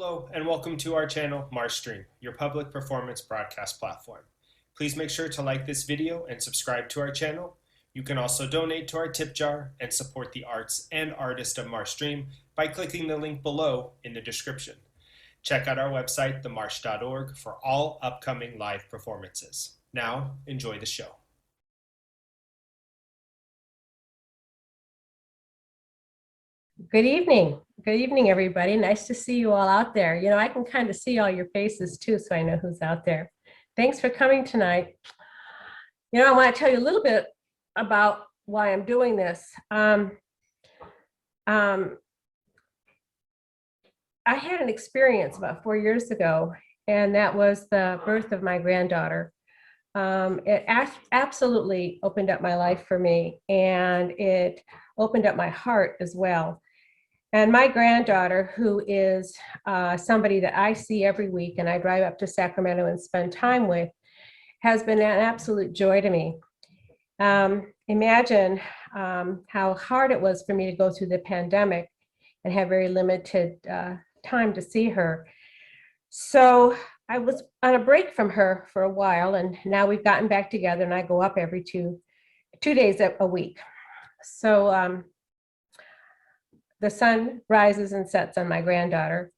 Hello and welcome to our channel, MarshStream, your public performance broadcast platform. Please make sure to like this video and subscribe to our channel. You can also donate to our tip jar and support the arts and artists of MarshStream by clicking the link below in the description. Check out our website, themarsh.org, for all upcoming live performances. Now, enjoy the show. Good evening. Good evening, everybody. Nice to see you all out there. You know, I can kind of see all your faces too, so I know who's out there. Thanks for coming tonight. You know, I want to tell you a little bit about why I'm doing this. I had an experience about 4 years ago, and that was the birth of my granddaughter. It absolutely opened up my life for me, and it opened up my heart as well. And my granddaughter, who is somebody that I see every week and I drive up to Sacramento and spend time with, has been an absolute joy to me. Imagine how hard it was for me to go through the pandemic and have very limited time to see her. So I was on a break from her for a while, and now we've gotten back together, and I go up every two days a week. So the sun rises and sets on my granddaughter.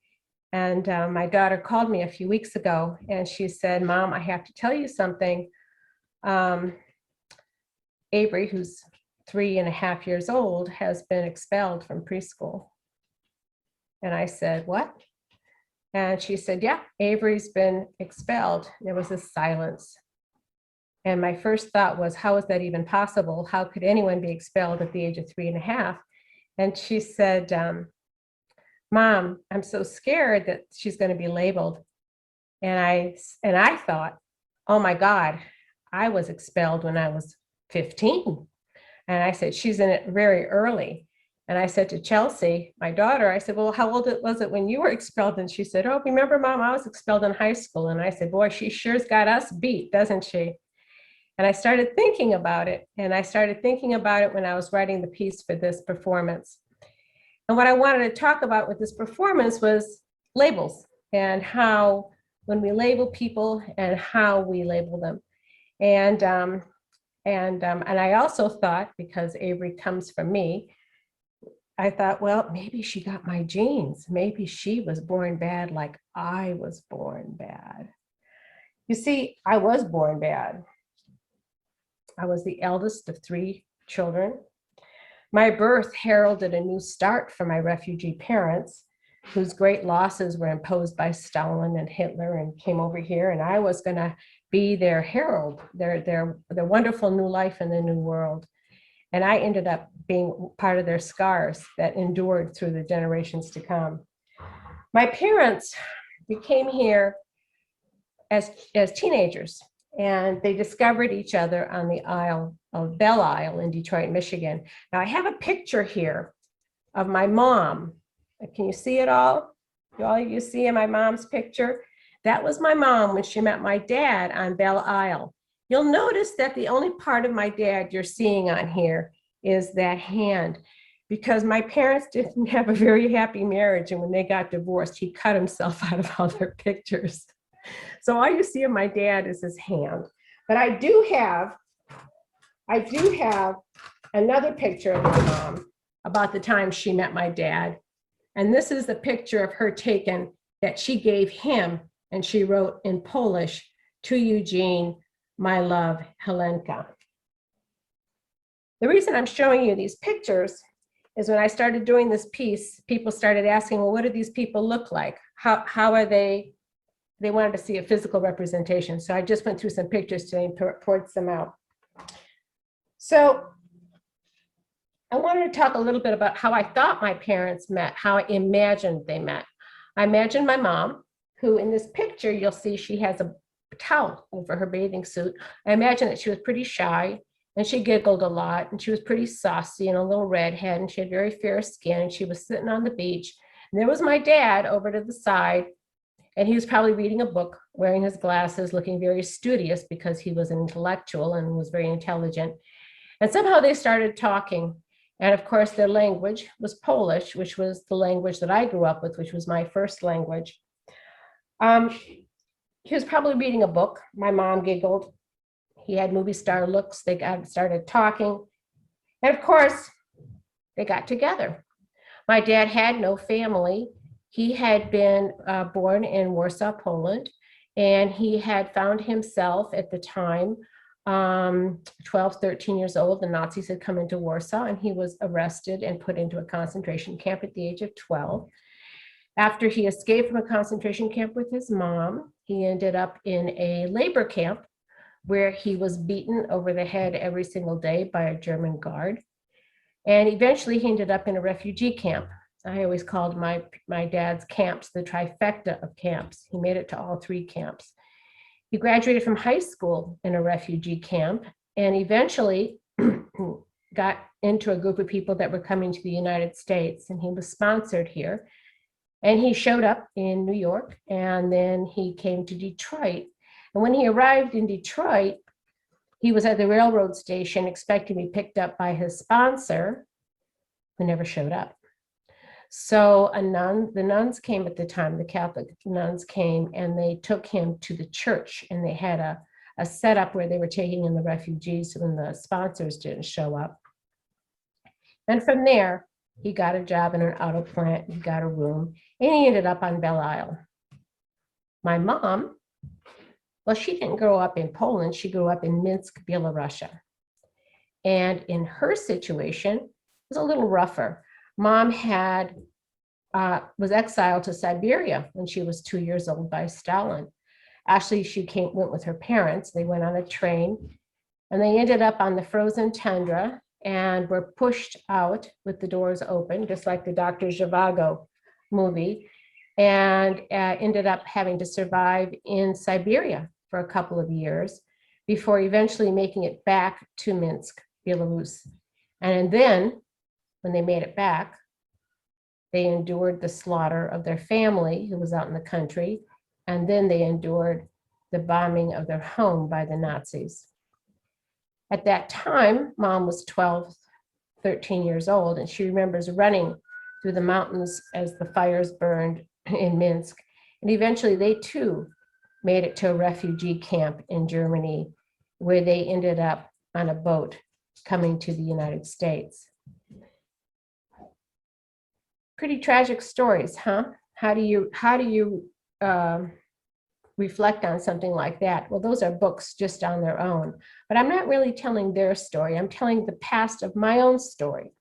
And my daughter called me a few weeks ago and she said, "Mom, I have to tell you something. Avery, who's 3.5 years old, has been expelled from preschool." And I said, "What?" And she said, "Yeah, Avery's been expelled." There was a silence. And my first thought was, how is that even possible? How could anyone be expelled at the age of 3.5? And she said, "Mom, I'm so scared that she's going to be labeled." And I thought, oh my God, I was expelled when I was 15. And I said, she's in it very early. And I said to Chelsea, my daughter, I said, "Well, how old was it when you were expelled?" And she said, "Oh, remember, Mom, I was expelled in high school." And I said, "Boy, she sure's got us beat, doesn't she?" And I started thinking about it. And I started thinking about it when I was writing the piece for this performance. And what I wanted to talk about with this performance was labels and how, when we label people and how we label them. And I also thought, because Avery comes from me, I thought, well, maybe she got my genes. Maybe she was born bad like I was born bad. You see, I was born bad. I was the eldest of 3 children. My birth heralded a new start for my refugee parents, whose great losses were imposed by Stalin and Hitler and came over here. And I was going to be their herald, their wonderful new life in the new world. And I ended up being part of their scars that endured through the generations to come. My parents came here as teenagers, and they discovered each other on the Isle of Belle Isle in Detroit, Michigan. Now I have a picture here of my mom. Can you see it all? All you see in my mom's picture? That was my mom when she met my dad on Belle Isle. You'll notice that the only part of my dad you're seeing on here is that hand, because my parents didn't have a very happy marriage, and when they got divorced, he cut himself out of all their pictures. So all you see of my dad is his hand. But I do have another picture of my mom about the time she met my dad. And this is the picture of her taken that she gave him, and she wrote in Polish, "To Eugene, my love, Helenka." The reason I'm showing you these pictures is when I started doing this piece, people started asking, well, what do these people look like? How are they? They wanted to see a physical representation. So I just went through some pictures today and poured some out. So I wanted to talk a little bit about how I thought my parents met, how I imagined they met. I imagined my mom, who in this picture, you'll see she has a towel over her bathing suit. I imagine that she was pretty shy, and she giggled a lot, and she was pretty saucy and a little redhead, and she had very fair skin, and she was sitting on the beach. And there was my dad over to the side, and he was probably reading a book, wearing his glasses, looking very studious because he was an intellectual and was very intelligent. And somehow they started talking. And of course, their language was Polish, which was the language that I grew up with, which was my first language. He was probably reading a book. My mom giggled. He had movie star looks. They started talking. And of course, they got together. My dad had no family. He had been born in Warsaw, Poland, and he had found himself at the time 12, 13 years old. The Nazis had come into Warsaw, and he was arrested and put into a concentration camp at the age of 12. After he escaped from a concentration camp with his mom, he ended up in a labor camp where he was beaten over the head every single day by a German guard. And eventually he ended up in a refugee camp. I always called my dad's camps the trifecta of camps. He made it to all three camps. He graduated from high school in a refugee camp and eventually got into a group of people that were coming to the United States, and he was sponsored here. And he showed up in New York, and then he came to Detroit. And when he arrived in Detroit, he was at the railroad station expecting to be picked up by his sponsor, who never showed up. So the nuns came at the time, the Catholic nuns came, and they took him to the church, and they had a setup where they were taking in the refugees when the sponsors didn't show up. And from there, he got a job in an auto plant, he got a room, and he ended up on Belle Isle. My mom, well, she didn't grow up in Poland, she grew up in Minsk, Belarus. And in her situation, it was a little rougher. Mom was exiled to Siberia when she was 2 years old by Stalin. Actually, she went with her parents. They went on a train, and they ended up on the frozen tundra and were pushed out with the doors open, just like the Dr. Zhivago movie, and ended up having to survive in Siberia for a couple of years before eventually making it back to Minsk, Belarus. And then when they made it back, they endured the slaughter of their family who was out in the country, and then they endured the bombing of their home by the Nazis. At that time, Mom was 12, 13 years old, and she remembers running through the mountains as the fires burned in Minsk. And eventually they too made it to a refugee camp in Germany, where they ended up on a boat coming to the United States. Pretty tragic stories, huh? How do you reflect on something like that? Well, those are books just on their own, but I'm not really telling their story. I'm telling the past of my own story.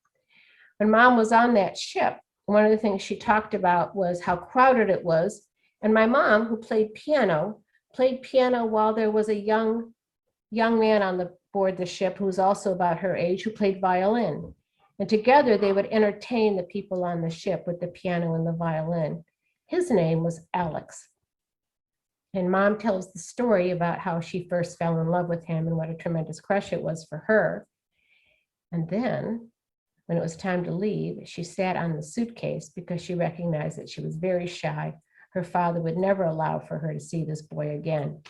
When Mom was on that ship, one of the things she talked about was how crowded it was. And my mom, who played piano while there was a young man on board the ship who was also about her age, who played violin. And together they would entertain the people on the ship with the piano and the violin. His name was Alex. And Mom tells the story about how she first fell in love with him and what a tremendous crush it was for her. And then when it was time to leave, she sat on the suitcase because she recognized that she was very shy. Her father would never allow for her to see this boy again.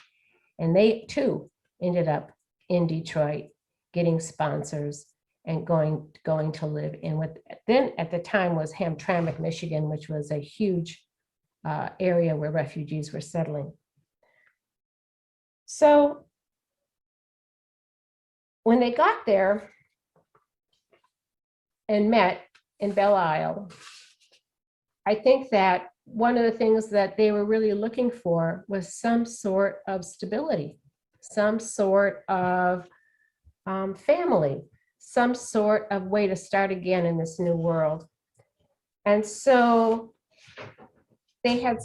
And they too ended up in Detroit, getting sponsors and going to live in what then at the time was Hamtramck, Michigan, which was a huge area where refugees were settling. So when they got there and met in Belle Isle, I think that one of the things that they were really looking for was some sort of stability, some sort of family, some sort of way to start again in this new world. And so they had,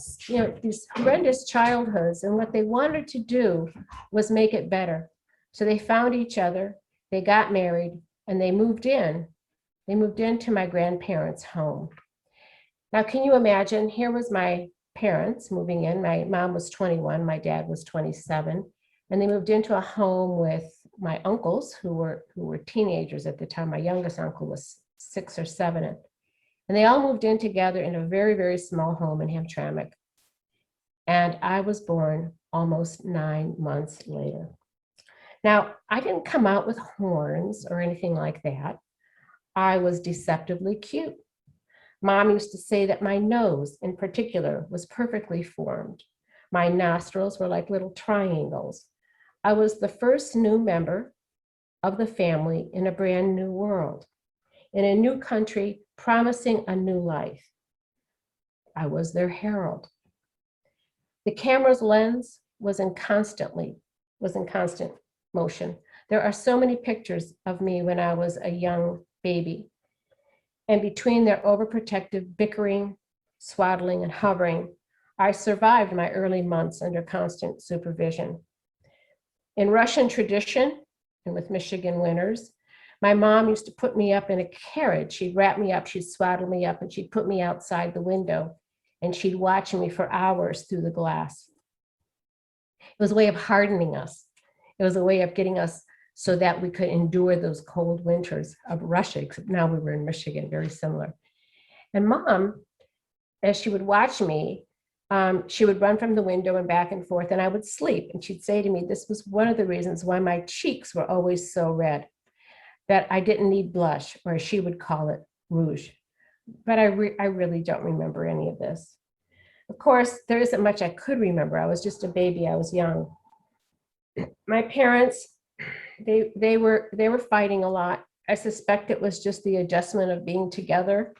these horrendous childhoods, and what they wanted to do was make it better. So they found each other, they got married, and they moved in. They moved into my grandparents' home. Now, can you imagine? Here was my parents moving in. My mom was 21, my dad was 27, and they moved into a home with my uncles who were teenagers at the time. My youngest uncle was 6 or 7, and they all moved in together in a very, very small home in Hamtramck. And I was born almost 9 months later. Now, I didn't come out with horns or anything like that. I was deceptively cute. Mom used to say that my nose, in particular, was perfectly formed. My nostrils were like little triangles. I was the first new member of the family in a brand new world, in a new country, promising a new life. I was their herald. The camera's lens was in constant motion. There are so many pictures of me when I was a young baby. And between their overprotective bickering, swaddling, and hovering, I survived my early months under constant supervision. In Russian tradition, and with Michigan winters, my mom used to put me up in a carriage. She'd wrap me up, she'd swaddle me up, and she'd put me outside the window, and she'd watch me for hours through the glass. It was a way of hardening us. It was a way of getting us so that we could endure those cold winters of Russia, except now we were in Michigan, very similar. And Mom, as she would watch me, she would run from the window and back and forth, and I would sleep. And she'd say to me, this was one of the reasons why my cheeks were always so red, that I didn't need blush, or as she would call it, rouge. But I really don't remember any of this. Of course, there isn't much I could remember. I was just a baby, I was young. My parents, they were fighting a lot. I suspect it was just the adjustment of being together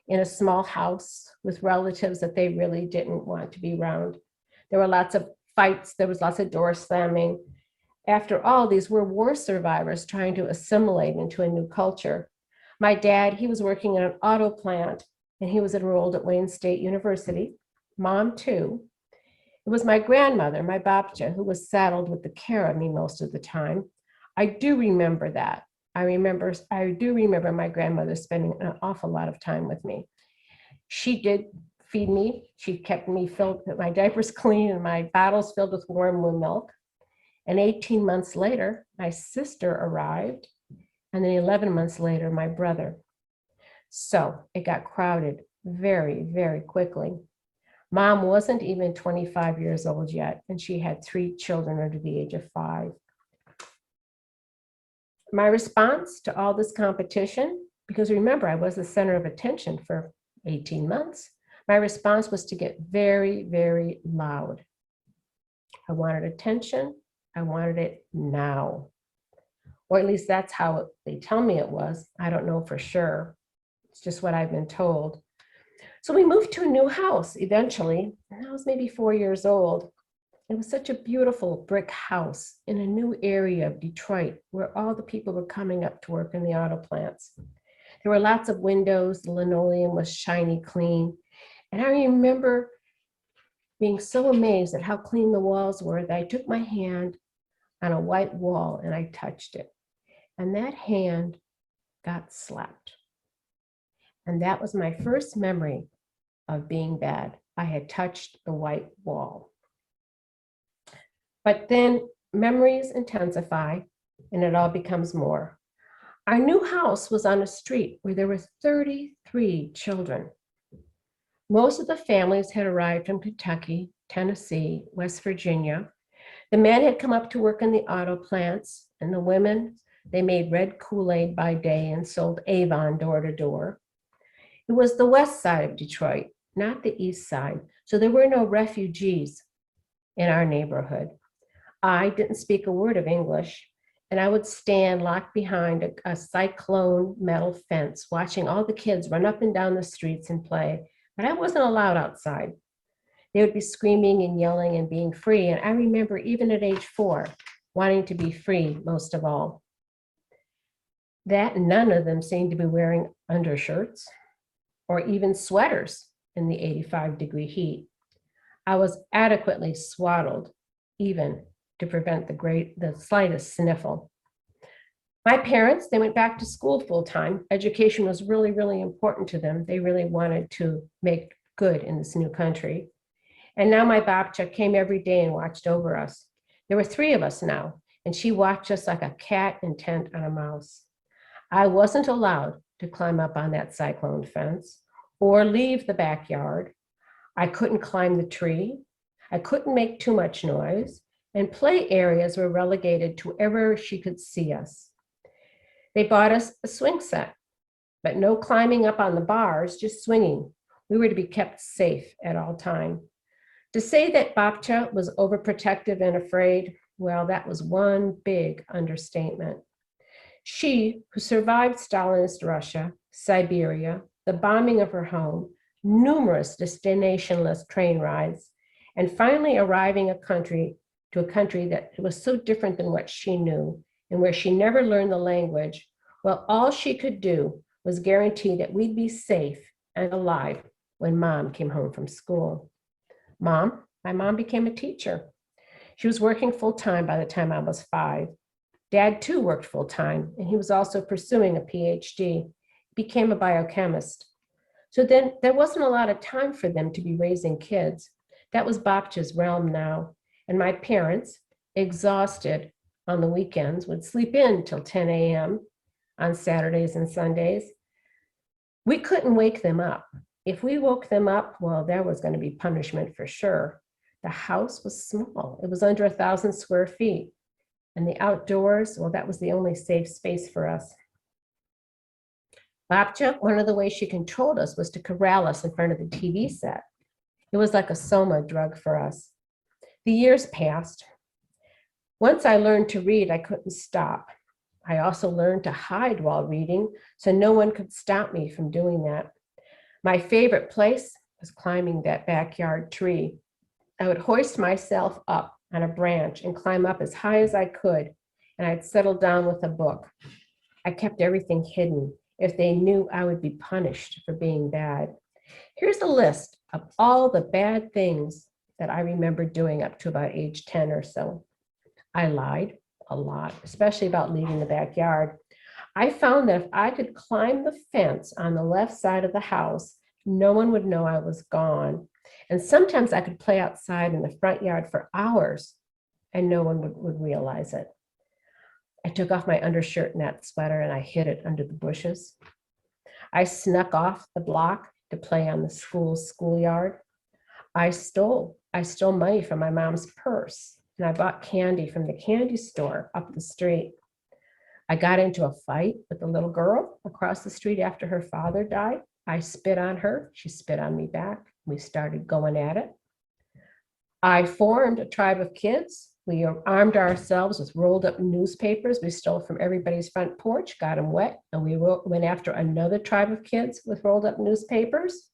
in a small house with relatives that they really didn't want to be around. There were lots of fights. There was lots of door slamming. After all, these were war survivors trying to assimilate into a new culture. My dad, he was working in an auto plant, and he was enrolled at Wayne State University. Mom, too. It was my grandmother, my babcha, who was saddled with the care of me most of the time. I do remember that. I do remember my grandmother spending an awful lot of time with me. She did feed me. She kept me filled, my diapers clean and my bottles filled with warm milk. And 18 months later, my sister arrived. And then 11 months later, my brother. So it got crowded very, very quickly. Mom wasn't even 25 years old yet, and she had 3 children under the age of 5. My response to all this competition, because remember, I was the center of attention for 18 months, my response was to get very, very loud. I wanted attention. I wanted it now. Or at least that's how they tell me it was. I don't know for sure. It's just what I've been told. So we moved to a new house eventually, and I was maybe 4 years old. It was such a beautiful brick house in a new area of Detroit where all the people were coming up to work in the auto plants. There were lots of windows, the linoleum was shiny clean. And I remember being so amazed at how clean the walls were that I took my hand on a white wall and I touched it. And that hand got slapped. And that was my first memory of being bad. I had touched the white wall. But then memories intensify and it all becomes more. Our new house was on a street where there were 33 children. Most of the families had arrived from Kentucky, Tennessee, West Virginia. The men had come up to work in the auto plants, and the women, they made red Kool-Aid by day and sold Yvonne door to door. It was the west side of Detroit, not the east side, so there were no refugees in our neighborhood. I didn't speak a word of English, and I would stand locked behind a cyclone metal fence, watching all the kids run up and down the streets and play, but I wasn't allowed outside. They would be screaming and yelling and being free, and I remember even at age 4, wanting to be free most of all. That none of them seemed to be wearing undershirts or even sweaters in the 85-degree heat. I was adequately swaddled, even to prevent the slightest sniffle. My parents, they went back to school full time. Education was really, really important to them. They really wanted to make good in this new country. And now my babcha came every day and watched over us. There were 3 of us now, and she watched us like a cat intent on a mouse. I wasn't allowed to climb up on that cyclone fence or leave the backyard. I couldn't climb the tree. I couldn't make too much noise, and play areas were relegated to wherever she could see us. They bought us a swing set. but no climbing up on the bars, just swinging. We were to be kept safe at all time. To say that Babcha was overprotective and afraid, well, that was one big understatement. She, who survived Stalinist Russia, Siberia, the bombing of her home, numerous destinationless train rides, and finally arriving to a country that was so different than what she knew and where she never learned the language, well, all she could do was guarantee that we'd be safe and alive when Mom came home from school. My mom became a teacher. She was working full-time by the time I was 5. Dad, too, worked full-time, and he was also pursuing a PhD. He became a biochemist. So then there wasn't a lot of time for them to be raising kids. That was Babcha's realm now. And my parents, exhausted on the weekends, would sleep in till 10 a.m. on Saturdays and Sundays. We couldn't wake them up. If we woke them up, well, there was going to be punishment for sure. The house was small. It was under 1,000 square feet. And the outdoors, well, that was the only safe space for us. Babcha, one of the ways she controlled us was to corral us in front of the TV set. It was like a soma drug for us. The years passed. Once I learned to read, I couldn't stop. I also learned to hide while reading, so no one could stop me from doing that. My favorite place was climbing that backyard tree. I would hoist myself up on a branch and climb up as high as I could, and I'd settle down with a book. I kept everything hidden. If they knew, I would be punished for being bad. Here's a list of all the bad things that I remember doing up to about age 10 or so. I lied a lot, especially about leaving the backyard. I found that if I could climb the fence on the left side of the house, no one would know I was gone. And sometimes I could play outside in the front yard for hours and no one would realize it. I took off my undershirt and that sweater and I hid it under the bushes. I snuck off the block to play on the schoolyard. I stole money from my mom's purse and I bought candy from the candy store up the street. I got into a fight with the little girl across the street after her father died. I spit on her, she spit on me back. We started going at it. I formed a tribe of kids. We armed ourselves with rolled up newspapers we stole from everybody's front porch, got them wet, and we went after another tribe of kids with rolled up newspapers.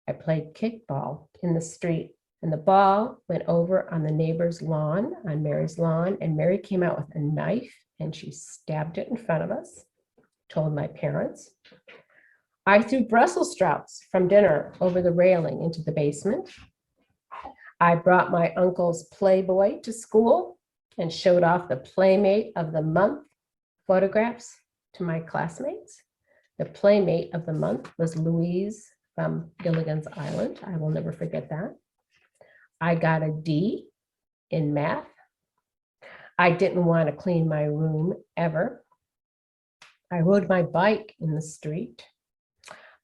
I played kickball in the street, and the ball went over on the neighbor's lawn, on Mary's lawn, and Mary came out with a knife and she stabbed it in front of us, told my parents. I threw Brussels sprouts from dinner over the railing into the basement. I brought my uncle's Playboy to school and showed off the Playmate of the Month photographs to my classmates. The Playmate of the Month was Louise from Gilligan's Island. I will never forget that. I got a D in math. I didn't want to clean my room ever. I rode my bike in the street.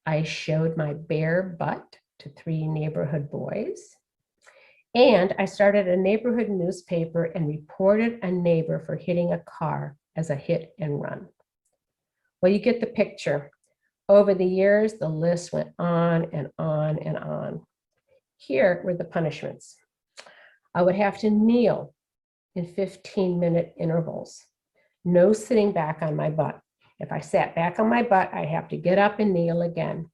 I showed my bare butt to 3 neighborhood boys. And I started a neighborhood newspaper and reported a neighbor for hitting a car as a hit and run. Well, you get the picture. Over the years, the list went on and on and on. Here were the punishments. I would have to kneel in 15-minute intervals. No sitting back on my butt. If I sat back on my butt, I'd have to get up and kneel again.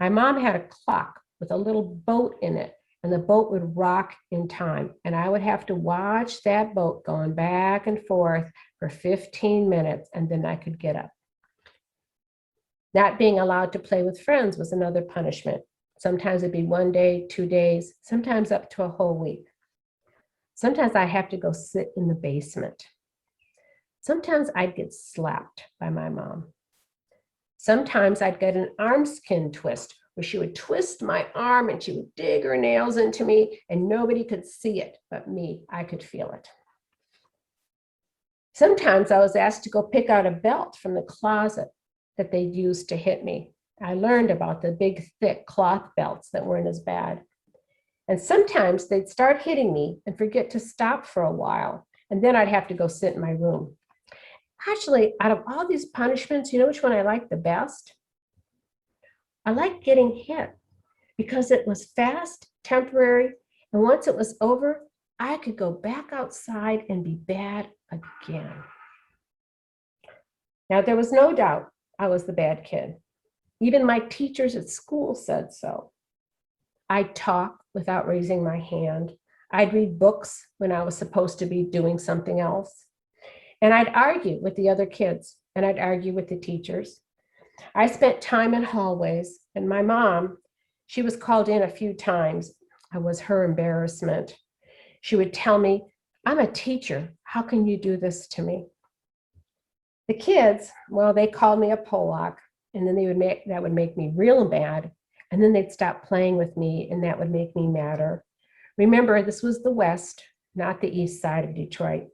My mom had a clock with a little boat in it, and the boat would rock in time. And I would have to watch that boat going back and forth for 15 minutes, and then I could get up. Not being allowed to play with friends was another punishment. Sometimes it'd be 1 day, 2 days, sometimes up to a whole week. Sometimes I have to go sit in the basement. Sometimes I'd get slapped by my mom. Sometimes I'd get an arm skin twist where she would twist my arm and she would dig her nails into me and nobody could see it but me. I could feel it. Sometimes I was asked to go pick out a belt from the closet that they'd used to hit me. I learned about the big, thick cloth belts that weren't as bad. And sometimes they'd start hitting me and forget to stop for a while, and then I'd have to go sit in my room. Actually, out of all these punishments, you know which one I like the best? I like getting hit because it was fast, temporary, and once it was over, I could go back outside and be bad again. Now, there was no doubt I was the bad kid. Even my teachers at school said so. I'd talk without raising my hand. I'd read books when I was supposed to be doing something else. And I'd argue with the other kids, and I'd argue with the teachers. I spent time in hallways, and my mom, she was called in a few times. I was her embarrassment. She would tell me, "I'm a teacher. How can you do this to me?" The kids, well, they called me a Pollock, and then that would make me real mad. And then they'd stop playing with me, and that would make me madder. Remember, this was the West, not the East side of Detroit.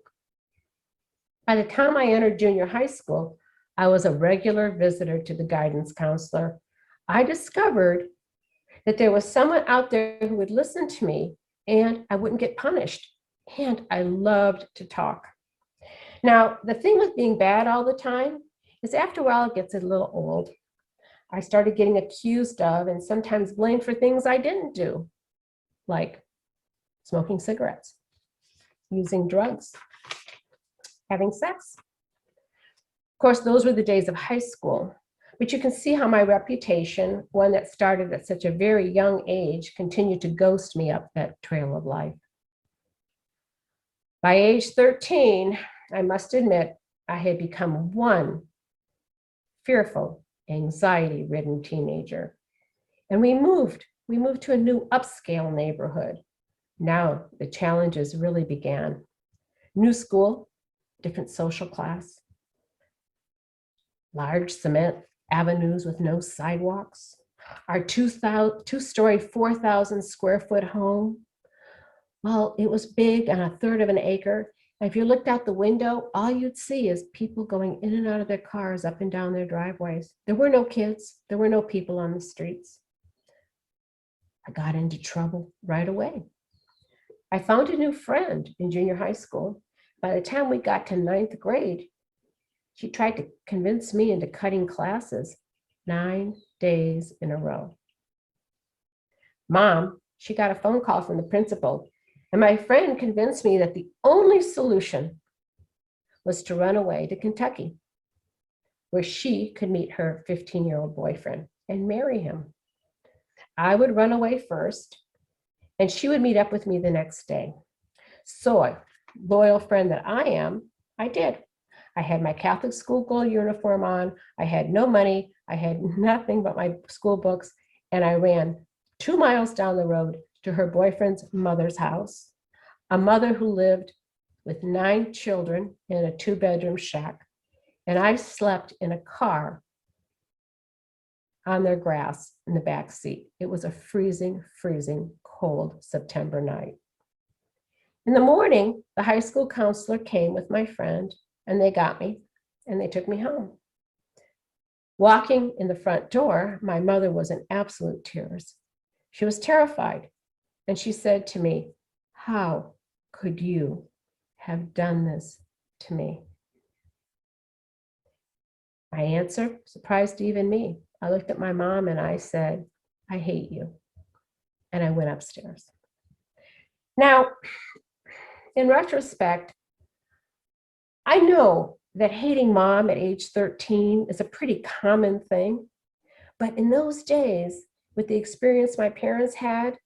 By the time I entered junior high school, I was a regular visitor to the guidance counselor. I discovered that there was someone out there who would listen to me and I wouldn't get punished. And I loved to talk. Now, the thing with being bad all the time is after a while it gets a little old. I started getting accused of and sometimes blamed for things I didn't do, like smoking cigarettes, using drugs, having sex. Of course, those were the days of high school, but you can see how my reputation, one that started at such a very young age, continued to ghost me up that trail of life. By age 13, I must admit, I had become one fearful, anxiety-ridden teenager. And we moved to a new upscale neighborhood. Now the challenges really began. New school, different social class, large cement avenues with no sidewalks, our two-story, 4,000 square foot home. Well, it was big on a third of an acre. And if you looked out the window, all you'd see is people going in and out of their cars up and down their driveways. There were no kids. There were no people on the streets. I got into trouble right away. I found a new friend in junior high school. By the time we got to 9th grade, she tried to convince me into cutting classes 9 days in a row. Mom, she got a phone call from the principal, and my friend convinced me that the only solution was to run away to Kentucky, where she could meet her 15-year-old boyfriend and marry him. I would run away first, and she would meet up with me the next day. So, loyal friend that I am, I did. I had my Catholic schoolgirl uniform on. I had no money. I had nothing but my school books. And I ran 2 miles down the road to her boyfriend's mother's house, a mother who lived with 9 children in a 2-bedroom shack. And I slept in a car on their grass in the back seat. It was a freezing, freezing cold September night. In the morning, the high school counselor came with my friend, and they got me, and they took me home. Walking in the front door, my mother was in absolute tears. She was terrified, and she said to me, "How could you have done this to me?" My answer surprised even me. I looked at my mom and I said, "I hate you." And I went upstairs. Now, in retrospect, I know that hating mom at age 13 is a pretty common thing. But in those days, with the experience my parents had,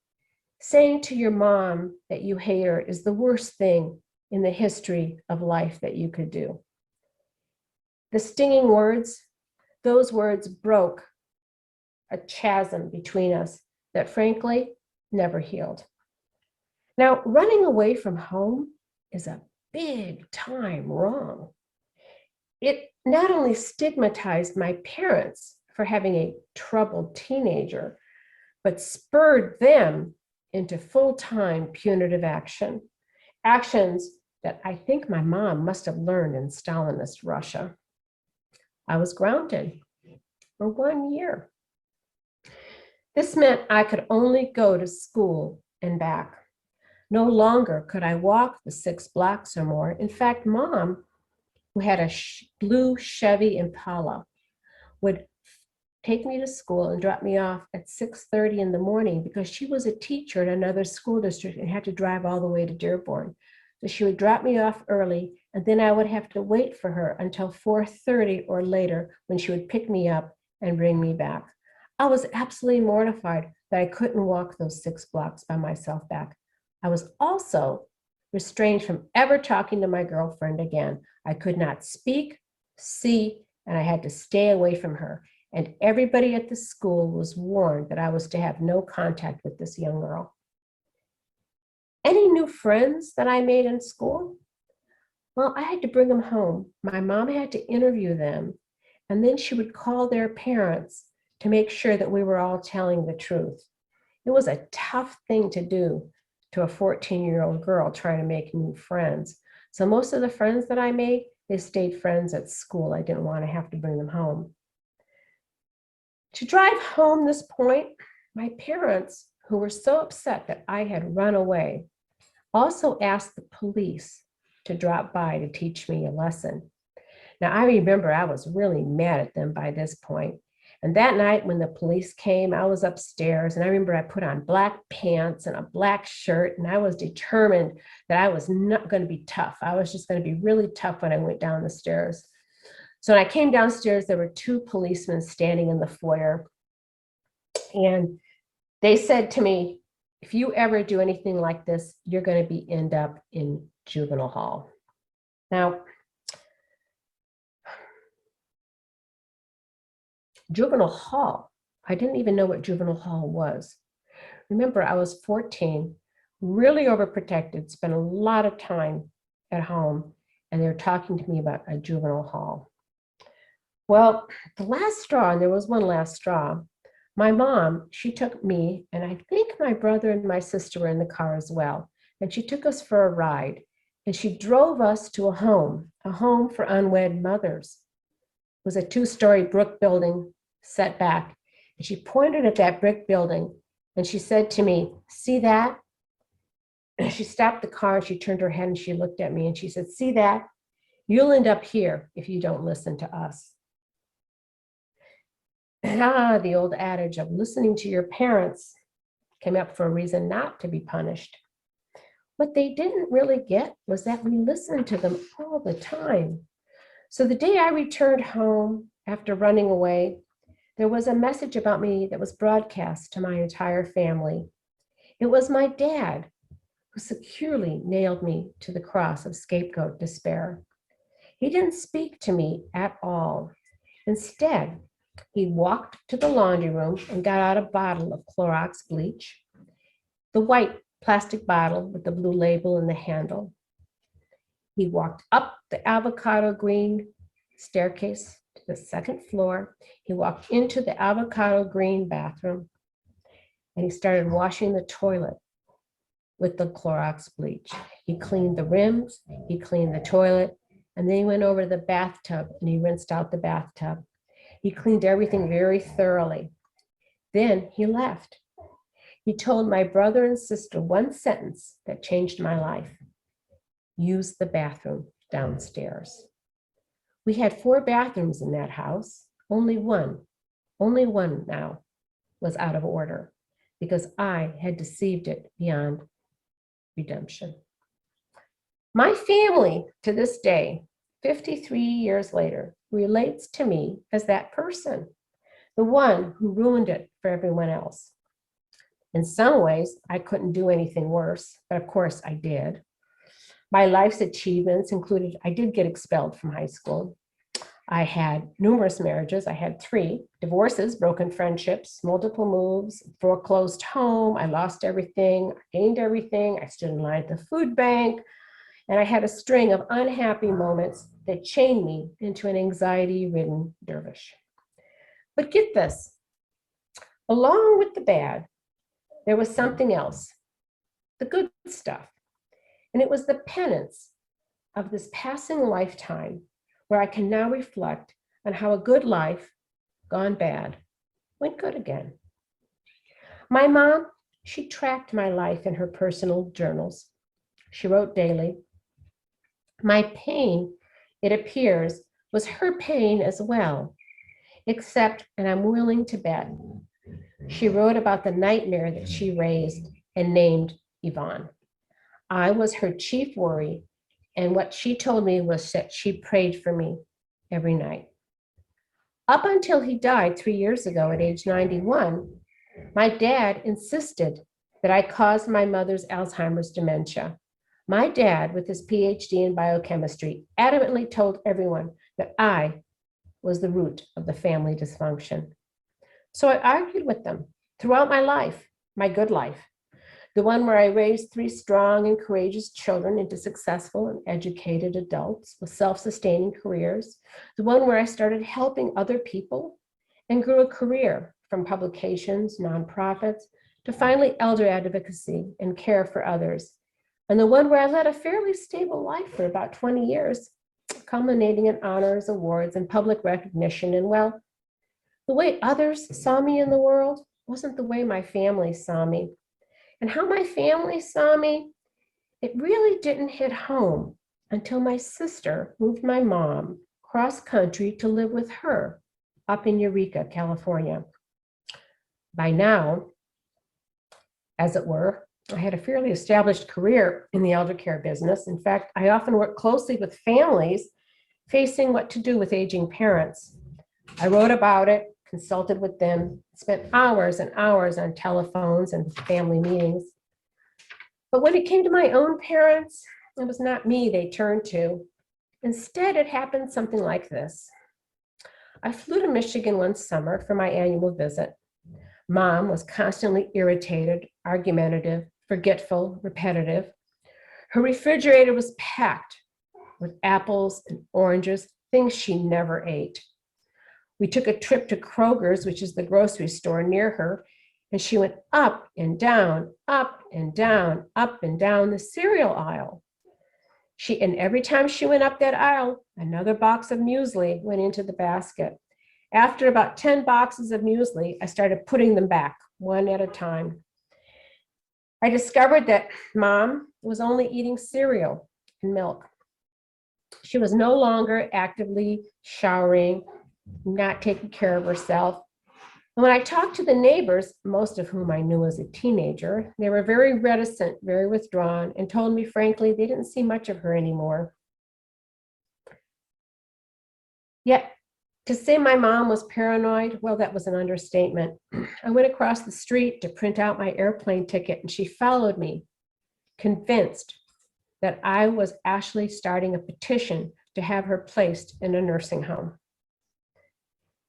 saying to your mom that you hate her is the worst thing in the history of life that you could do. The stinging words, those words broke a chasm between us that frankly never healed. Now, running away from home is a big time wrong. It not only stigmatized my parents for having a troubled teenager, but spurred them into full-time punitive action, actions that I think my mom must have learned in Stalinist Russia. I was grounded for 1 year. This meant I could only go to school and back. No longer could I walk the 6 blocks or more. In fact, mom who had a blue Chevy Impala, would take me to school and drop me off at 6:30 in the morning because she was a teacher in another school district and had to drive all the way to Dearborn. So she would drop me off early, and then I would have to wait for her until 4:30 or later when she would pick me up and bring me back. I was absolutely mortified that I couldn't walk those 6 blocks by myself back. I was also restrained from ever talking to my girlfriend again. I could not speak, see, and I had to stay away from her. And everybody at the school was warned that I was to have no contact with this young girl. Any new friends that I made in school? Well, I had to bring them home. My mom had to interview them, and then she would call their parents to make sure that we were all telling the truth. It was a tough thing to do to a 14-year-old girl trying to make new friends. So most of the friends that I made, they stayed friends at school. I didn't want to have to bring them home. To drive home this point, my parents, who were so upset that I had run away, also asked the police to drop by to teach me a lesson. Now, I remember I was really mad at them by this point. And that night when the police came, I was upstairs, and I remember I put on black pants and a black shirt, and I was determined that I was not going to be tough. I was just going to be really tough when I went down the stairs. So when I came downstairs, there were 2 policemen standing in the foyer, and they said to me, if you ever do anything like this, you're going to end up in juvenile hall. Now, juvenile hall, I didn't even know what juvenile hall was. Remember, I was 14, really overprotected, spent a lot of time at home, and they were talking to me about a juvenile hall. Well, the last straw, and there was one last straw, my mom, she took me, and I think my brother and my sister were in the car as well, and she took us for a ride, and she drove us to a home for unwed mothers. It was a 2-story brick building set back, and she pointed at that brick building, and she said to me, see that? And she stopped the car, and she turned her head, and she looked at me, and she said, see that? You'll end up here if you don't listen to us. The old adage of listening to your parents came up for a reason not to be punished. What they didn't really get was that we listened to them all the time. So the day I returned home after running away, there was a message about me that was broadcast to my entire family. It was my dad who securely nailed me to the cross of scapegoat despair. He didn't speak to me at all. Instead, he walked to the laundry room and got out a bottle of Clorox bleach, the white plastic bottle with the blue label and the handle. He walked up the avocado green staircase to the 2nd floor. He walked into the avocado green bathroom, and he started washing the toilet with the Clorox bleach. He cleaned the rims, he cleaned the toilet, and then he went over to the bathtub and he rinsed out the bathtub. He cleaned everything very thoroughly. Then he left. He told my brother and sister one sentence that changed my life. Use the bathroom downstairs. We had 4 bathrooms in that house. Only one now was out of order because I had deceived it beyond redemption. My family to this day, 53 years later, relates to me as that person, the one who ruined it for everyone else. In some ways, I couldn't do anything worse, but of course I did. My life's achievements included, I did get expelled from high school. I had numerous marriages. I had 3 divorces, broken friendships, multiple moves, foreclosed home. I lost everything, I gained everything. I stood in line at the food bank. And I had a string of unhappy moments that chained me into an anxiety-ridden dervish. But get this, along with the bad, there was something else, the good stuff. And it was the penance of this passing lifetime where I can now reflect on how a good life gone bad went good again. My mom, she tracked my life in her personal journals. She wrote daily, my pain it appears, was her pain as well, except, and I'm willing to bet, she wrote about the nightmare that she raised and named Yvonne. I was her chief worry, and what she told me was that she prayed for me every night. Up until he died 3 years ago at age 91, my dad insisted that I caused my mother's Alzheimer's dementia. My dad, with his PhD in biochemistry, adamantly told everyone that I was the root of the family dysfunction. So I argued with them throughout my life, my good life, the one where I raised 3 strong and courageous children into successful and educated adults with self-sustaining careers, the one where I started helping other people and grew a career from publications, nonprofits, to finally elder advocacy and care for others, and the one where I led a fairly stable life for about 20 years, culminating in honors, awards, and public recognition. And well, the way others saw me in the world wasn't the way my family saw me. And how my family saw me, it really didn't hit home until my sister moved my mom cross country to live with her up in Eureka, California. By now, as it were, I had a fairly established career in the elder care business. In fact, I often worked closely with families facing what to do with aging parents. I wrote about it, consulted with them, spent hours and hours on telephones and family meetings. But when it came to my own parents, it was not me they turned to. Instead, it happened something like this. I flew to Michigan one summer for my annual visit. Mom was constantly irritated, argumentative, forgetful, repetitive. Her refrigerator was packed with apples and oranges, things she never ate. We took a trip to Kroger's, which is the grocery store near her, and she went up and down, up and down, up and down the cereal aisle. And every time she went up that aisle, another box of muesli went into the basket. After about 10 boxes of muesli, I started putting them back one at a time. I discovered that Mom was only eating cereal and milk. She was no longer actively showering, not taking care of herself. And when I talked to the neighbors, most of whom I knew as a teenager, they were very reticent, very withdrawn, and told me frankly they didn't see much of her anymore. Yet, to say my mom was paranoid, well, that was an understatement. I went across the street to print out my airplane ticket, and she followed me, convinced that I was actually starting a petition to have her placed in a nursing home.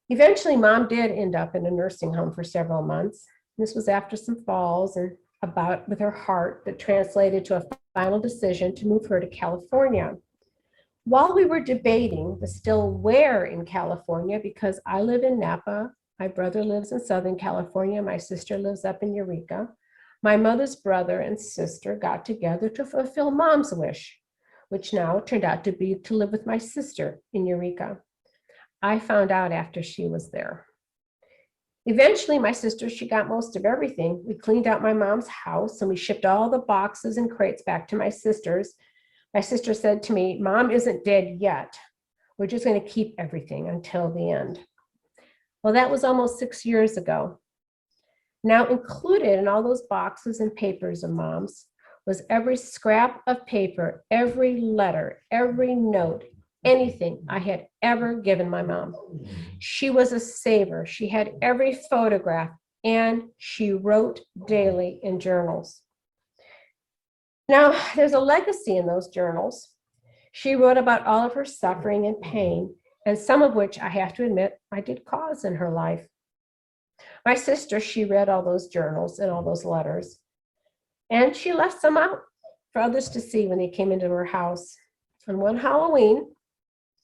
Eventually, Mom did end up in a nursing home for several months. This was after some falls and a bout with her heart that translated to a final decision to move her to California. While we were debating the still where in California, because I live in Napa, my brother lives in Southern California, my sister lives up in Eureka, my mother's brother and sister got together to fulfill Mom's wish, which now turned out to be to live with my sister in Eureka. I found out after she was there. Eventually, my sister, she got most of everything. We cleaned out my mom's house and we shipped all the boxes and crates back to my sister's. My sister said to me, Mom isn't dead yet. We're just going to keep everything until the end. Well, that was almost 6 years ago. Now included in all those boxes and papers of Mom's was every scrap of paper, every letter, every note, anything I had ever given my mom. She was a saver. She had every photograph, and she wrote daily in journals. Now, there's a legacy in those journals. She wrote about all of her suffering and pain, and some of which I have to admit I did cause in her life. My sister, she read all those journals and all those letters, and she left some out for others to see when they came into her house. On one Halloween,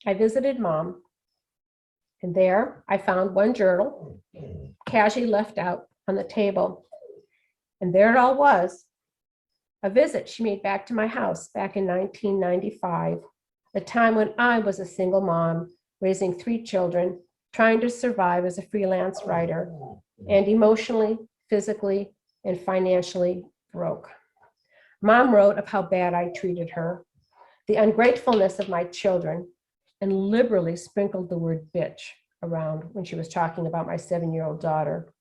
I visited Mom, and there I found one journal casually left out on the table. And there it all was, a visit she made back to my house back in 1995, a time when I was a single mom, raising 3 children, trying to survive as a freelance writer, and emotionally, physically, and financially broke. Mom wrote of how bad I treated her, the ungratefulness of my children, and liberally sprinkled the word bitch around when she was talking about my 7-year-old daughter.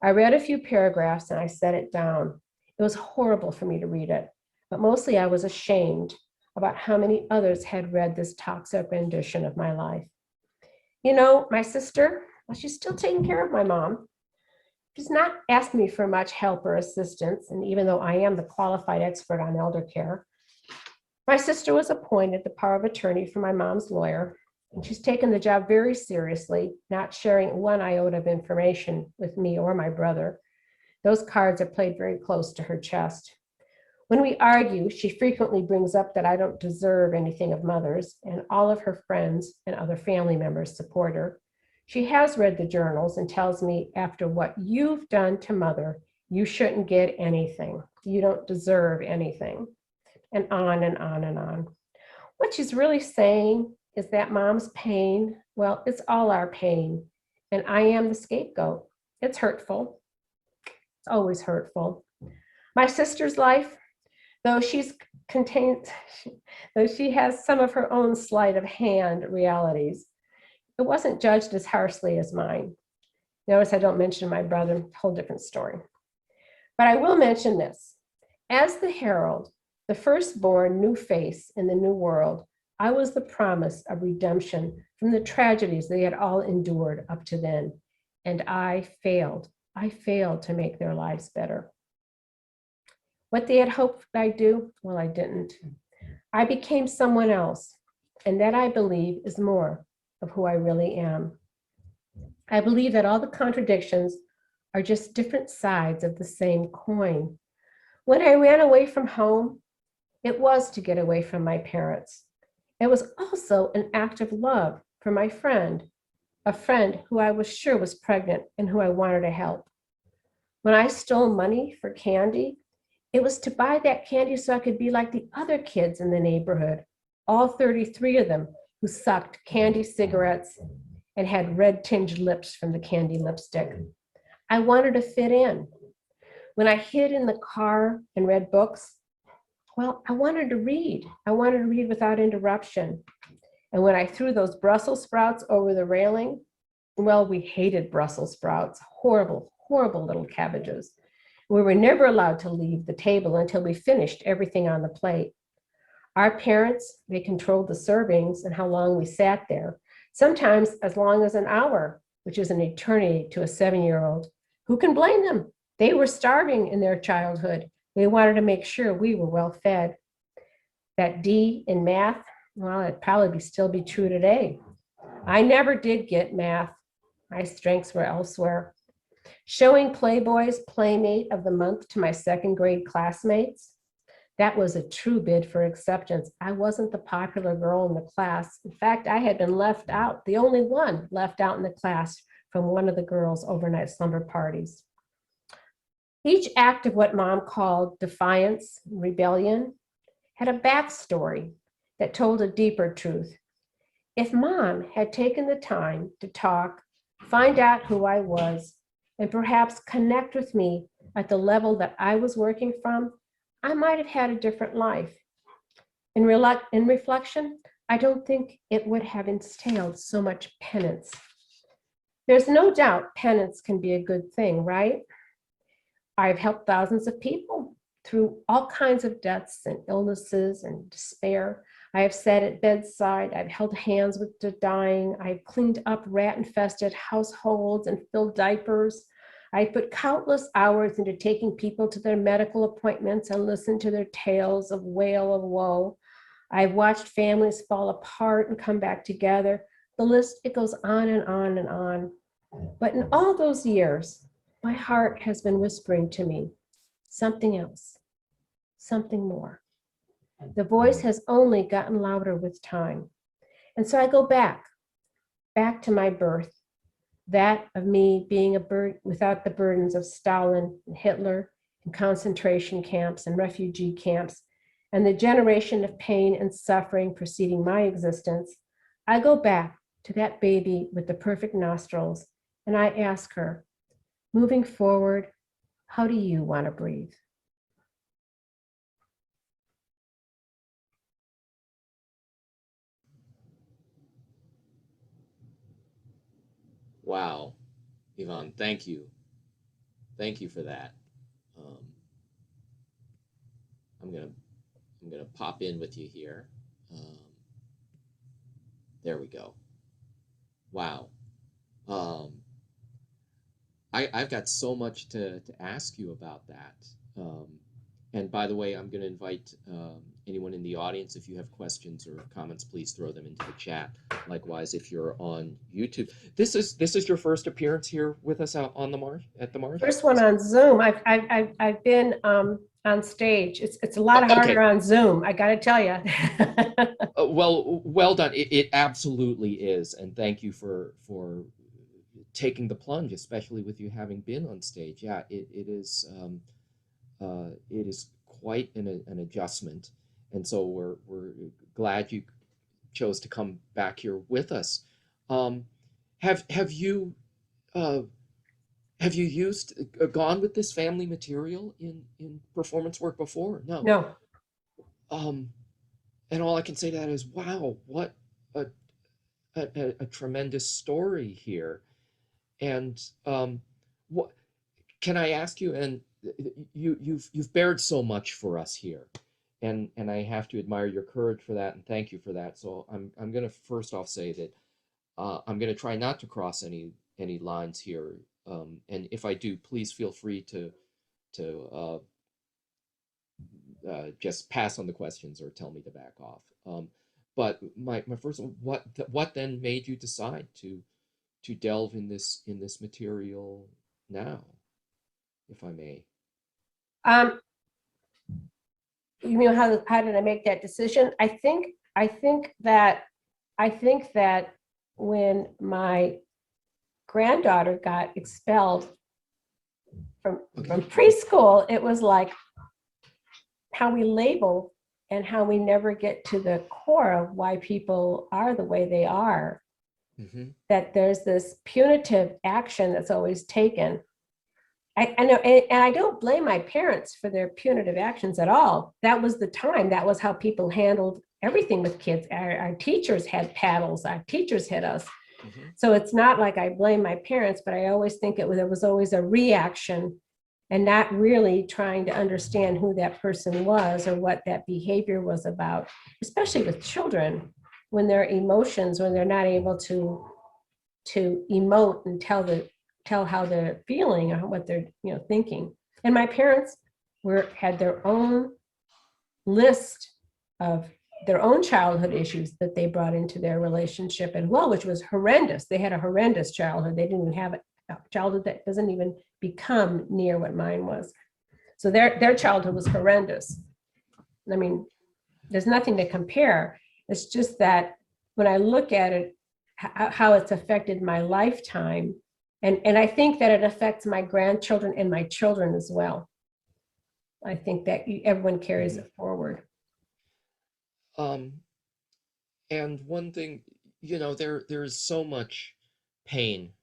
I read a few paragraphs and I set it down. It was horrible for me to read it, but mostly I was ashamed about how many others had read this toxic rendition of my life. You know, my sister, well, she's still taking care of my mom. She's not asked me for much help or assistance, and even though I am the qualified expert on elder care, my sister was appointed the power of attorney for my mom's lawyer, and she's taken the job very seriously, not sharing one iota of information with me or my brother. Those cards are played very close to her chest. When we argue, she frequently brings up that I don't deserve anything of Mother's, and all of her friends and other family members support her. She has read the journals and tells me, after what you've done to Mother, you shouldn't get anything. You don't deserve anything. And on and on and on. What she's really saying is that Mom's pain, well, it's all our pain, and I am the scapegoat. It's hurtful. It's always hurtful. My sister's life, though she has some of her own sleight of hand realities, it wasn't judged as harshly as mine. Notice I don't mention my brother, whole different story. But I will mention this. As the herald, the firstborn new face in the new world, I was the promise of redemption from the tragedies they had all endured up to then. And I failed. I failed to make their lives better. What they had hoped I'd do, well, I didn't. I became someone else, and that I believe is more of who I really am. I believe that all the contradictions are just different sides of the same coin. When I ran away from home, it was to get away from my parents. It was also an act of love for my friend, a friend who I was sure was pregnant and who I wanted to help. When I stole money for candy, it was to buy that candy so I could be like the other kids in the neighborhood, all 33 of them who sucked candy cigarettes and had red-tinged lips from the candy lipstick. I wanted to fit in. When I hid in the car and read books, well, I wanted to read. I wanted to read without interruption. And when I threw those Brussels sprouts over the railing, well, we hated Brussels sprouts, horrible, horrible little cabbages. We were never allowed to leave the table until we finished everything on the plate. Our parents, they controlled the servings and how long we sat there, sometimes as long as an hour, which is an eternity to a 7-year-old. Who can blame them? They were starving in their childhood. They wanted to make sure we were well fed. That D in math, well, it'd probably still be true today. I never did get math. My strengths were elsewhere. Showing Playboy's Playmate of the Month to my 2nd grade classmates, that was a true bid for acceptance. I wasn't the popular girl in the class. In fact, I had been left out, the only one left out in the class from one of the girls' overnight slumber parties. Each act of what Mom called defiance, rebellion, had a backstory that told a deeper truth. If Mom had taken the time to talk, find out who I was, and perhaps connect with me at the level that I was working from, I might have had a different life. In reflection, I don't think it would have entailed so much penance. There's no doubt penance can be a good thing, right? I've helped thousands of people through all kinds of deaths and illnesses and despair. I have sat at bedside, I've held hands with the dying, I've cleaned up rat-infested households and filled diapers. I put countless hours into taking people to their medical appointments and listened to their tales of wail of woe. I've watched families fall apart and come back together. The list, it goes on and on and on. But in all those years, my heart has been whispering to me, something else, something more. The voice has only gotten louder with time. And so I go back to my birth, that of me being without the burdens of Stalin and Hitler and concentration camps and refugee camps, and the generation of pain and suffering preceding my existence. I go back to that baby with the perfect nostrils, and I ask her, moving forward, how do you want to breathe? Wow, Yvonne, thank you. Thank you for that. Um, I'm gonna pop in with you here. Um, there we go. Wow. Um, I've got so much to ask you about that. Um, and by the way, I'm going to invite anyone in the audience, if you have questions or comments, please throw them into the chat. Likewise, if you're on YouTube, this is your first appearance here with us out on the Marsh at the Marsh. First one on Zoom. I've been on stage. It's a lot harder Okay. on Zoom. I got to tell you. Well done. It absolutely is, and thank you for taking the plunge, especially with you having been on stage. Yeah, it is quite an adjustment, and so we're glad you chose to come back here with us. Um, have you uh, have you used gone with this family material in performance work before? No. No. And all I can say to that is, wow, what a a tremendous story here. And what can I ask you? And you've bared so much for us here, and I have to admire your courage for that and thank you for that. So I'm going to first off say that I'm going to try not to cross any lines here. And if I do, please feel free to just pass on the questions or tell me to back off. But my first, what then made you decide to delve in this material now, if I may? You mean how did I make that decision? I think that when my granddaughter got expelled from preschool, it was like how we label and how we never get to the core of why people are the way they are. Mm-hmm. That there's this punitive action that's always taken. I know, and I don't blame my parents for their punitive actions at all. That was the time. That was how people handled everything with kids. Our teachers had paddles. Our teachers hit us. Mm-hmm. So it's not like I blame my parents, but I always think there was always a reaction and not really trying to understand who that person was or what that behavior was about, especially with children, when their emotions, when they're not able to emote and tell how they're feeling or what they're thinking. And my parents had their own list of their own childhood issues that they brought into their relationship as well, which was horrendous. They had a horrendous childhood. They didn't even have a childhood that doesn't even become near what mine was. So their childhood was horrendous. I mean, there's nothing to compare. It's just that when I look at it, how it's affected my lifetime, and I think that it affects my grandchildren and my children as well. I think that everyone carries it forward. And one thing, there is so much pain,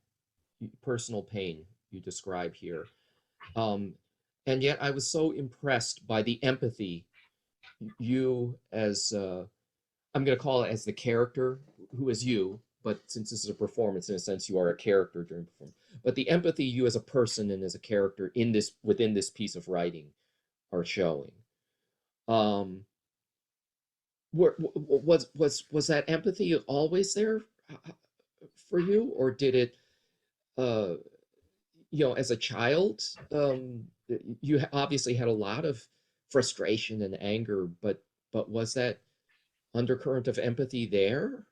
personal pain you describe here. And yet I was so impressed by the empathy you as, I'm going to call it as the character who is you, but since this is a performance, in a sense, you are a character during performance. But the empathy you as a person and as a character within this piece of writing are showing. Was that empathy always there for you, or did it, as a child, you obviously had a lot of frustration and anger, but was that undercurrent of empathy there?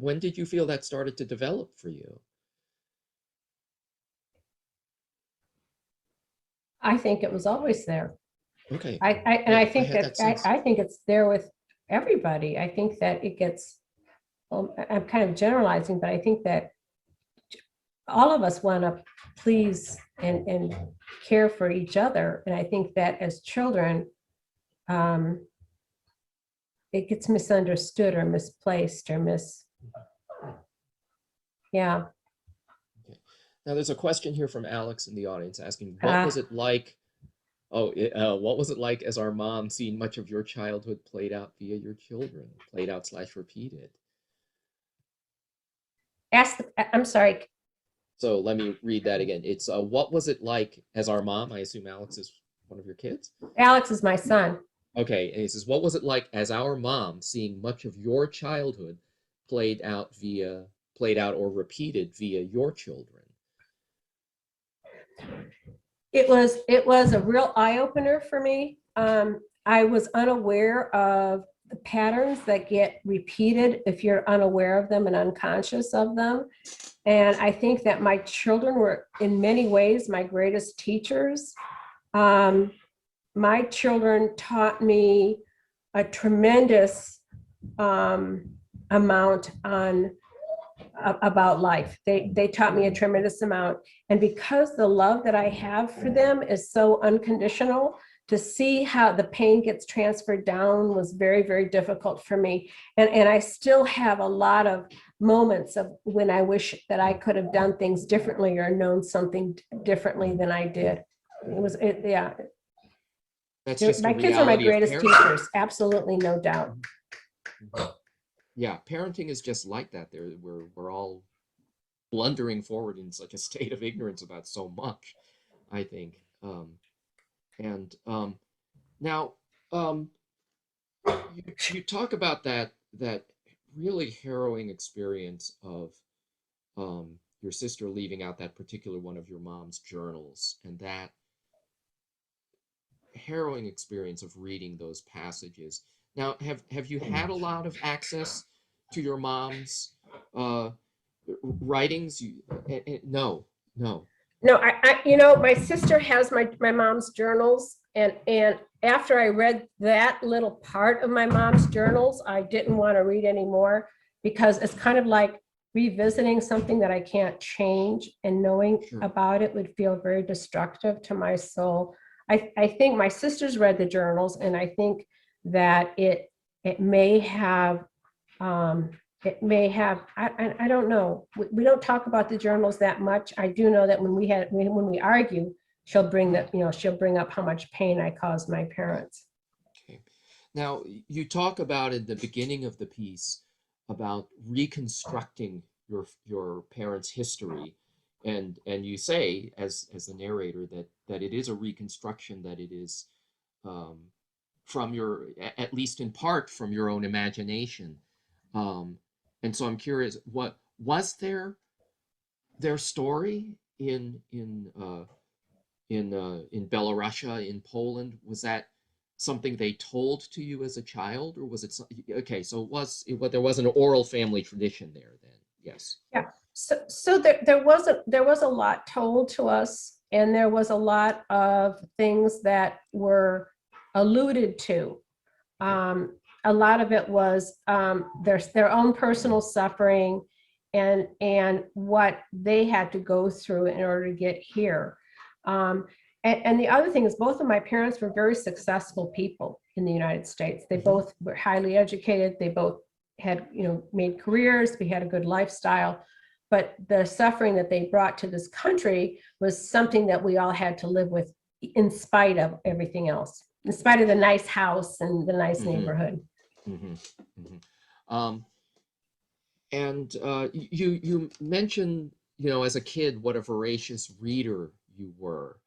When did you feel that started to develop for you? I think it was always there. Okay. I think it's there with everybody. I think that it gets, I'm kind of generalizing, but I think that all of us want to please and care for each other. And I think that as children, it gets misunderstood or misplaced or yeah. Okay. Now there's a question here from Alex in the audience asking, what was it like? What was it like as our mom seeing much of your childhood played out via your children, played out / repeated? I'm sorry. So let me read that again. It's what was it like as our mom? I assume Alex is one of your kids. Alex is my son. Okay, and he says, what was it like as our mom seeing much of your childhood played out or repeated via your children? It was a real eye-opener for me. I was unaware of the patterns that get repeated if you're unaware of them and unconscious of them. And I think that my children were in many ways my greatest teachers. My children taught me a tremendous amount about life. They taught me a tremendous amount. And because the love that I have for them is so unconditional, to see how the pain gets transferred down was very, very difficult for me. And I still have a lot of moments of when I wish that I could have done things differently or known something differently than I did. Yeah. That's just My kids are my greatest teachers, absolutely, no doubt. Yeah, parenting is just like that. We're all blundering forward in such a state of ignorance about so much, I think. Now, you talk about that really harrowing experience of your sister leaving out that particular one of your mom's journals, and that harrowing experience of reading those passages. Now, have you had a lot of access to your mom's writings? No. No, my sister has my mom's journals, and after I read that little part of my mom's journals, I didn't want to read anymore, because it's kind of like revisiting something that I can't change, and knowing about it would feel very destructive to my soul. I think my sisters read the journals, and I think that it may have I don't know. We don't talk about the journals that much. I do know that when we argue, she'll bring up how much pain I caused my parents. Okay. Now, you talk about in the beginning of the piece about reconstructing your parents' history, and you say as the narrator that it is a reconstruction, that it is from your, at least in part, from your own imagination. And so I'm curious, what was their story in Belarusia, in Poland? Was that something they told to you as a child, or was it okay? So there was an oral family tradition there then. Yes. Yeah. So there was a lot told to us, and there was a lot of things that were alluded to. A lot of it was their own personal suffering and what they had to go through in order to get here. And the other thing is, both of my parents were very successful people in the United States. They both were highly educated. They both had, made careers. We had a good lifestyle. But the suffering that they brought to this country was something that we all had to live with, in spite of everything else, in spite of the nice house and the nice neighborhood. And you mentioned, as a kid, what a voracious reader you were.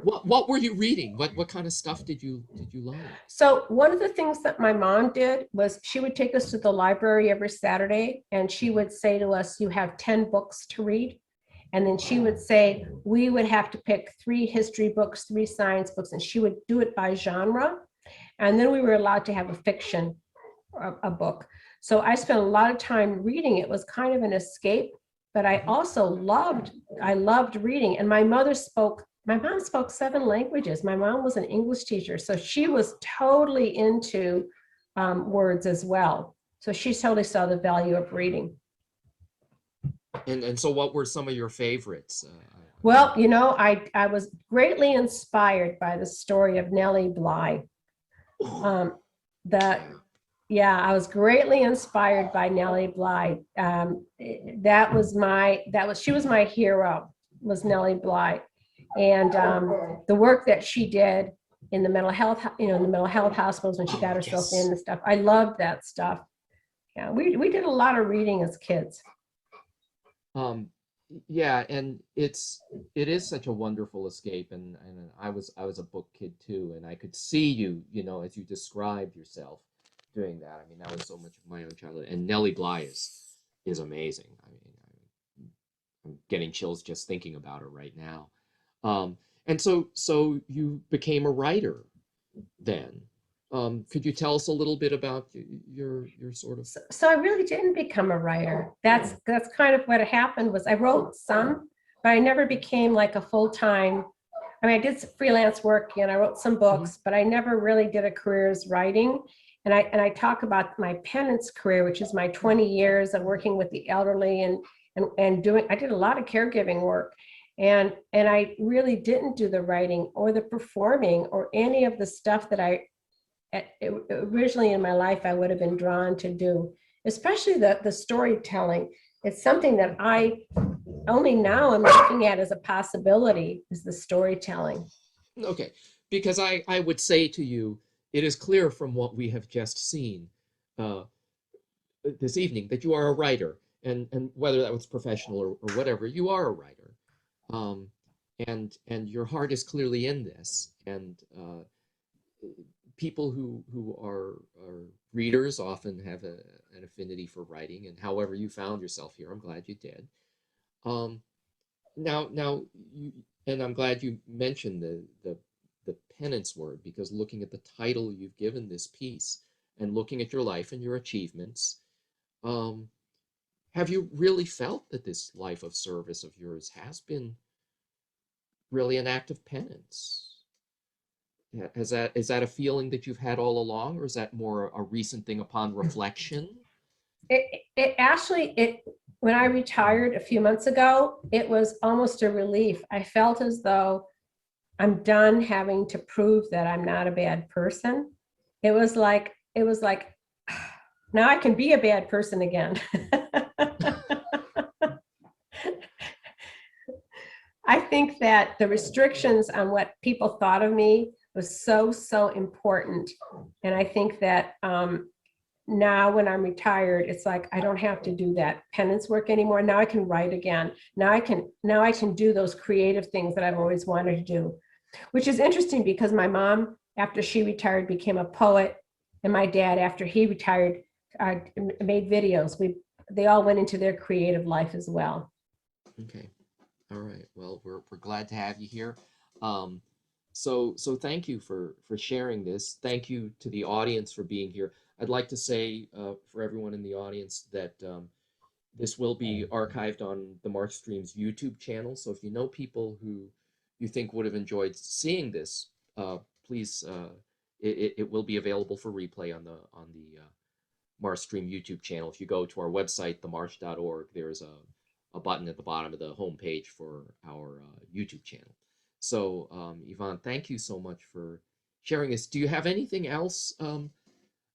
What were you reading? What kind of stuff did you like? So one of the things that my mom did was she would take us to the library every Saturday, and she would say to us, you have 10 books to read. And then she would say, we would have to pick 3 history books, 3 science books, and she would do it by genre. And then we were allowed to have a fiction, a book. So I spent a lot of time reading. It was kind of an escape, but I also loved reading. And my mom spoke 7 languages. My mom was an English teacher, so she was totally into words as well. So she totally saw the value of reading. And so what were some of your favorites? Well, I was greatly inspired by the story of Nellie Bly. I was greatly inspired by Nellie Bly. She was my hero, was Nellie Bly. And the work that she did in the mental health, hospitals when she got herself in and stuff. I loved that stuff. Yeah, we did a lot of reading as kids. Um, yeah, and it is such a wonderful escape, and I was a book kid too, and I could see you, you know, as you described yourself doing that. I mean, that was so much of my own childhood. And Nellie Bly is amazing. I mean, I'm getting chills just thinking about her right now. And so you became a writer then. Could you tell us a little bit about your sort of? So I really didn't become a writer. That's kind of what happened was I wrote some, but I never became like a full-time. I mean, I did some freelance work and I wrote some Mhm. books, but I never really did a career as writing. And I talk about my penance career, which is my 20 years of working with the elderly and doing, I did a lot of caregiving work. And I really didn't do the writing or the performing or any of the stuff that originally in my life I would have been drawn to do, especially the storytelling. It's something that I only now am looking at as a possibility, is the storytelling. Okay, because I would say to you, it is clear from what we have just seen uh, this evening that you are a writer, and whether that was professional or whatever, you are a writer, um, and your heart is clearly in this, and people who are readers often have an affinity for writing, and however you found yourself here, I'm glad you did. Um, now you, and I'm glad you mentioned the penance word, because looking at the title you've given this piece and looking at your life and your achievements, um, have you really felt that this life of service of yours has been really an act of penance? Is that a feeling that you've had all along, or is that more a recent thing upon reflection? It actually, when I retired a few months ago, it was almost a relief. I felt as though I'm done having to prove that I'm not a bad person. It was like now I can be a bad person again. I think that the restrictions on what people thought of me was so important. And I think that now when I'm retired, it's like I don't have to do that penance work anymore. Now I can write again. Now I can do those creative things that I've always wanted to do, which is interesting because my mom, after she retired, became a poet, and my dad, after he retired, made videos. They all went into their creative life as well. Okay. All right. Well, we're glad to have you here. Um, so thank you for sharing this. Thank you to the audience for being here. I'd like to say for everyone in the audience that this will be archived on the MarshStream's YouTube channel. So if you know people who you think would have enjoyed seeing this, please, it will be available for replay on the MarshStream YouTube channel. If you go to our website, themarsh.org, there's a button at the bottom of the homepage for our YouTube channel. So, Yvonne, thank you so much for sharing this. Do you have anything else,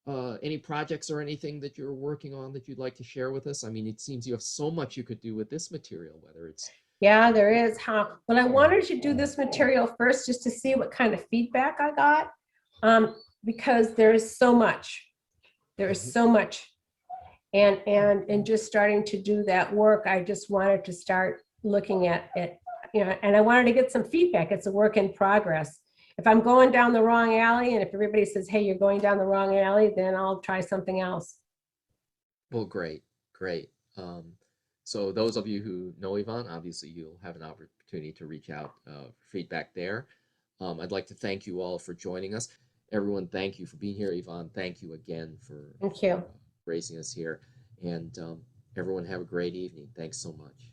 any projects or anything that you're working on that you'd like to share with us? I mean, it seems you have so much you could do with this material, whether it's. Yeah, there is. But I wanted to do this material first just to see what kind of feedback I got, because there is so much. There is Mhm. so much, and just starting to do that work, I just wanted to start looking at it, and I wanted to get some feedback. It's a work in progress. If I'm going down the wrong alley, and if everybody says, "Hey, you're going down the wrong alley," then I'll try something else. Well, great, great. So those of you who know Yvonne, obviously you'll have an opportunity to reach out for feedback there. I'd like to thank you all for joining us. Everyone, thank you for being here. Yvonne, thank you again Thank for you. gracing us here. And everyone have a great evening. Thanks so much.